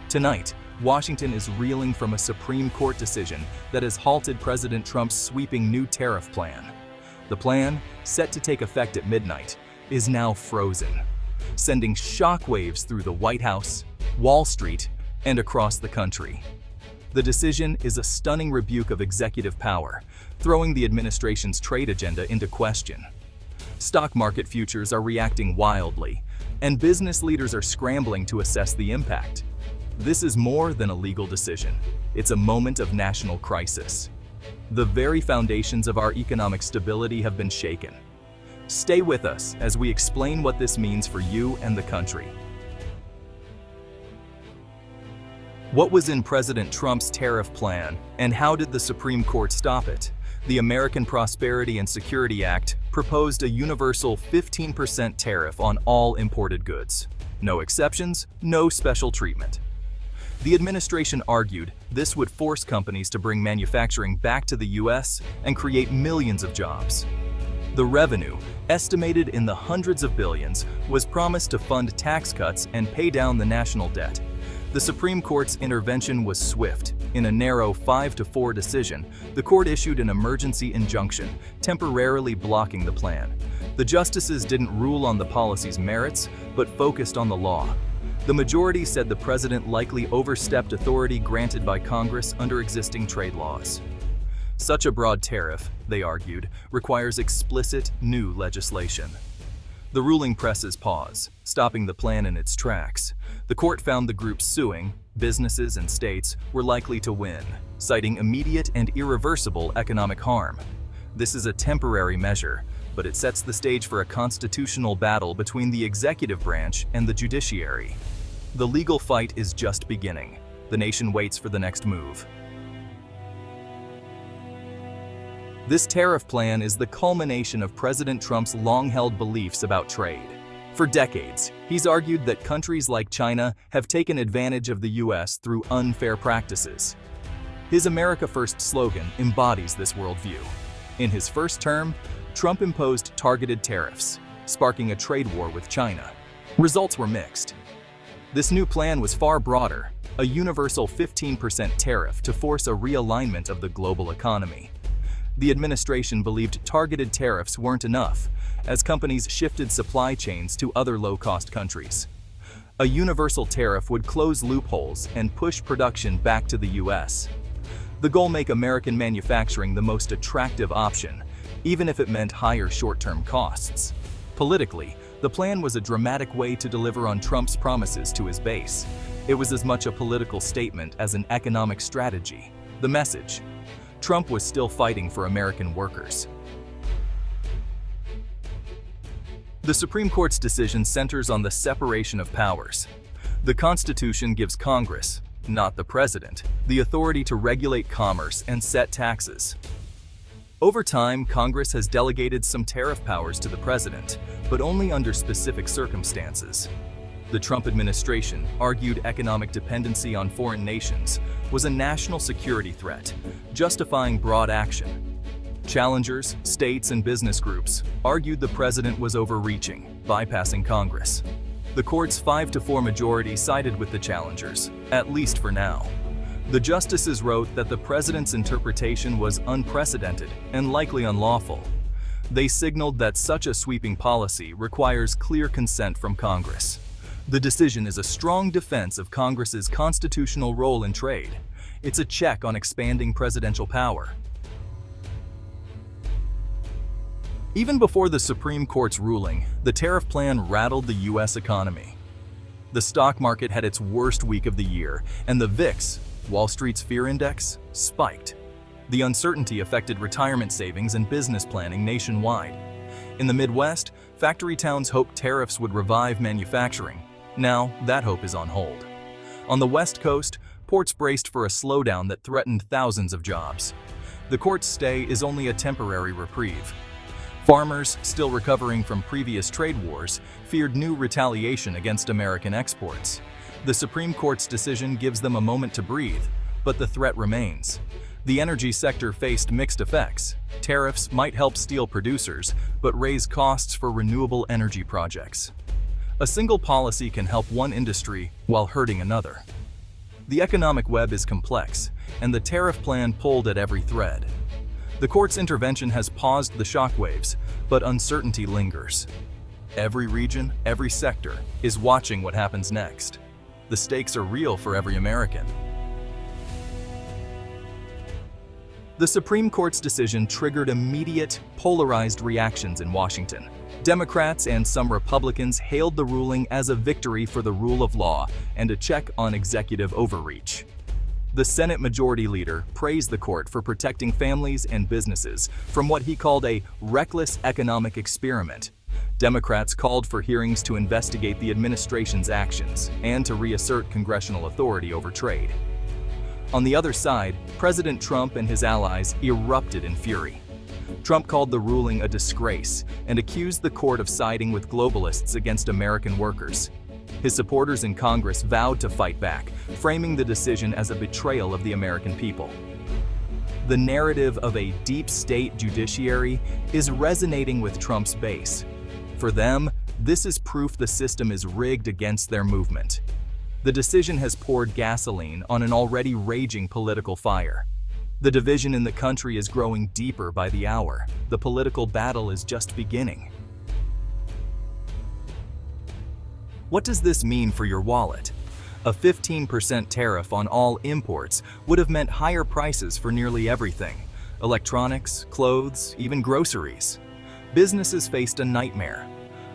Tonight, Washington is reeling from a Supreme Court decision that has halted President Trump's sweeping new tariff plan. The plan, set to take effect at midnight, is now frozen, sending shockwaves through the White House, Wall Street, and across the country. The decision is a stunning rebuke of executive power, throwing the administration's trade agenda into question. Stock market futures are reacting wildly, and business leaders are scrambling to assess the impact. This is more than a legal decision. It's a moment of national crisis. The very foundations of our economic stability have been shaken. Stay with us as we explain what this means for you and the country. What was in President Trump's tariff plan, and how did the Supreme Court stop it? The American Prosperity and Security Act proposed a universal 15% tariff on all imported goods. No exceptions, no special treatment. The administration argued this would force companies to bring manufacturing back to the U.S. and create millions of jobs. The revenue, estimated in the hundreds of billions, was promised to fund tax cuts and pay down the national debt. The Supreme Court's intervention was swift. In a narrow 5-4 decision, the court issued an emergency injunction, temporarily blocking the plan. The justices didn't rule on the policy's merits, but focused on the law. The majority said the president likely overstepped authority granted by Congress under existing trade laws. Such a broad tariff, they argued, requires explicit new legislation. The ruling presses pause, stopping the plan in its tracks. The court found the groups suing, businesses and states, were likely to win, citing immediate and irreversible economic harm. This is a temporary measure, but it sets the stage for a constitutional battle between the executive branch and the judiciary. The legal fight is just beginning. The nation waits for the next move. This tariff plan is the culmination of President Trump's long-held beliefs about trade. For decades, he's argued that countries like China have taken advantage of the U.S. through unfair practices. His America First slogan embodies this worldview. In his first term, Trump imposed targeted tariffs, sparking a trade war with China. Results were mixed. This new plan was far broader, a universal 15% tariff to force a realignment of the global economy. The administration believed targeted tariffs weren't enough, as companies shifted supply chains to other low-cost countries. A universal tariff would close loopholes and push production back to the U.S. The goal: make American manufacturing the most attractive option, even if it meant higher short-term costs. Politically, the plan was a dramatic way to deliver on Trump's promises to his base. It was as much a political statement as an economic strategy. The message: Trump was still fighting for American workers. The Supreme Court's decision centers on the separation of powers. The Constitution gives Congress, not the president, the authority to regulate commerce and set taxes. Over time, Congress has delegated some tariff powers to the president, but only under specific circumstances. The Trump administration argued economic dependency on foreign nations was a national security threat, justifying broad action. Challengers, states, and business groups argued the president was overreaching, bypassing Congress. The court's 5-4 majority sided with the challengers, at least for now. The justices wrote that the president's interpretation was unprecedented and likely unlawful. They signaled that such a sweeping policy requires clear consent from Congress. The decision is a strong defense of Congress's constitutional role in trade. It's a check on expanding presidential power. Even before the Supreme Court's ruling, the tariff plan rattled the U.S. economy. The stock market had its worst week of the year, and the VIX, Wall Street's fear index, spiked. The uncertainty affected retirement savings and business planning nationwide. In the Midwest, factory towns hoped tariffs would revive manufacturing. Now, that hope is on hold. On the West Coast, ports braced for a slowdown that threatened thousands of jobs. The court's stay is only a temporary reprieve. Farmers, still recovering from previous trade wars, feared new retaliation against American exports. The Supreme Court's decision gives them a moment to breathe, but the threat remains. The energy sector faced mixed effects. Tariffs might help steel producers, but raise costs for renewable energy projects. A single policy can help one industry while hurting another. The economic web is complex, and the tariff plan pulled at every thread. The court's intervention has paused the shockwaves, but uncertainty lingers. Every region, every sector, is watching what happens next. The stakes are real for every American. The Supreme Court's decision triggered immediate, polarized reactions in Washington. Democrats and some Republicans hailed the ruling as a victory for the rule of law and a check on executive overreach. The Senate Majority Leader praised the court for protecting families and businesses from what he called a reckless economic experiment. Democrats called for hearings to investigate the administration's actions and to reassert congressional authority over trade. On the other side, President Trump and his allies erupted in fury. Trump called the ruling a disgrace and accused the court of siding with globalists against American workers. His supporters in Congress vowed to fight back, framing the decision as a betrayal of the American people. The narrative of a deep state judiciary is resonating with Trump's base. For them, this is proof the system is rigged against their movement. The decision has poured gasoline on an already raging political fire. The division in the country is growing deeper by the hour. The political battle is just beginning. What does this mean for your wallet? A 15% tariff on all imports would have meant higher prices for nearly everything: electronics, clothes, even groceries. Businesses faced a nightmare: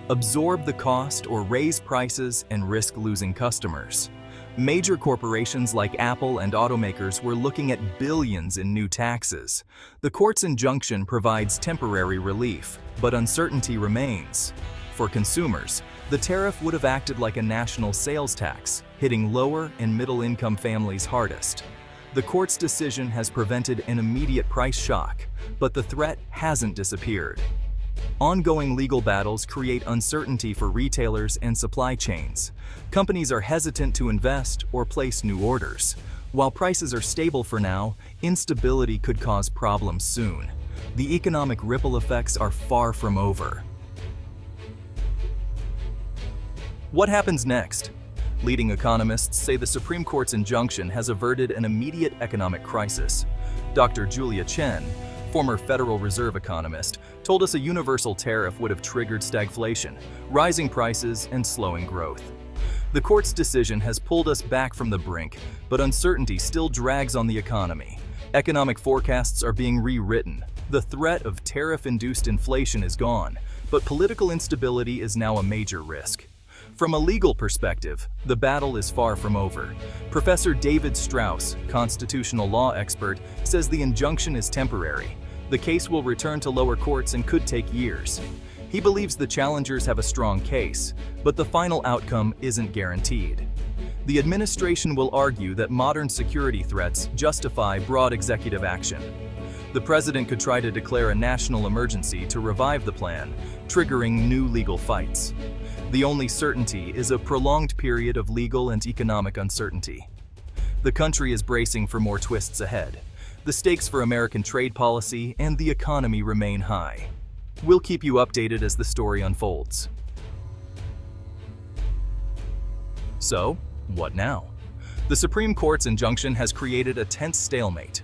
absorb the cost or raise prices and risk losing customers. Major corporations like Apple and automakers were looking at billions in new taxes. The court's injunction provides temporary relief, but uncertainty remains. For consumers, the tariff would have acted like a national sales tax, hitting lower and middle-income families hardest. The court's decision has prevented an immediate price shock, but the threat hasn't disappeared. Ongoing legal battles create uncertainty for retailers and supply chains. Companies are hesitant to invest or place new orders. While prices are stable for now, instability could cause problems soon. The economic ripple effects are far from over. What happens next? Leading economists say the Supreme Court's injunction has averted an immediate economic crisis. Dr. Julia Chen, former Federal Reserve economist, told us a universal tariff would have triggered stagflation, rising prices, and slowing growth. The court's decision has pulled us back from the brink, but uncertainty still drags on the economy. Economic forecasts are being rewritten. The threat of tariff-induced inflation is gone, but political instability is now a major risk. From a legal perspective, the battle is far from over. Professor David Strauss, constitutional law expert, says the injunction is temporary. The case will return to lower courts and could take years. He believes the challengers have a strong case, but the final outcome isn't guaranteed. The administration will argue that modern security threats justify broad executive action. The president could try to declare a national emergency to revive the plan, triggering new legal fights. The only certainty is a prolonged period of legal and economic uncertainty. The country is bracing for more twists ahead. The stakes for American trade policy and the economy remain high. We'll keep you updated as the story unfolds. So, what now? The Supreme Court's injunction has created a tense stalemate.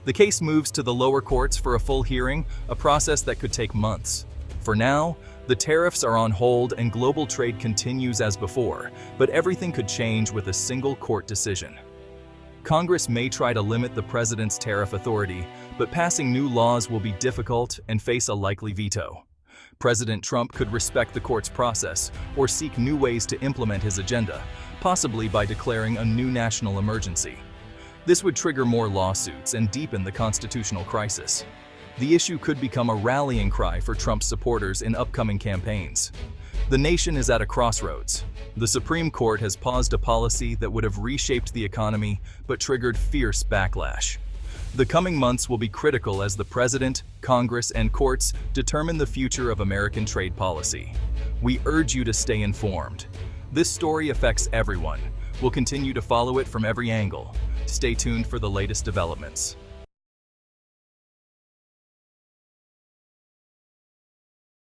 The case moves to the lower courts for a full hearing, a process that could take months. For now, the tariffs are on hold and global trade continues as before, but everything could change with a single court decision. Congress may try to limit the president's tariff authority, but passing new laws will be difficult and face a likely veto. President Trump could respect the court's process or seek new ways to implement his agenda, possibly by declaring a new national emergency. This would trigger more lawsuits and deepen the constitutional crisis. The issue could become a rallying cry for Trump's supporters in upcoming campaigns. The nation is at a crossroads. The Supreme Court has paused a policy that would have reshaped the economy but triggered fierce backlash. The coming months will be critical as the president, Congress, and courts determine the future of American trade policy. We urge you to stay informed. This story affects everyone. We'll continue to follow it from every angle. Stay tuned for the latest developments.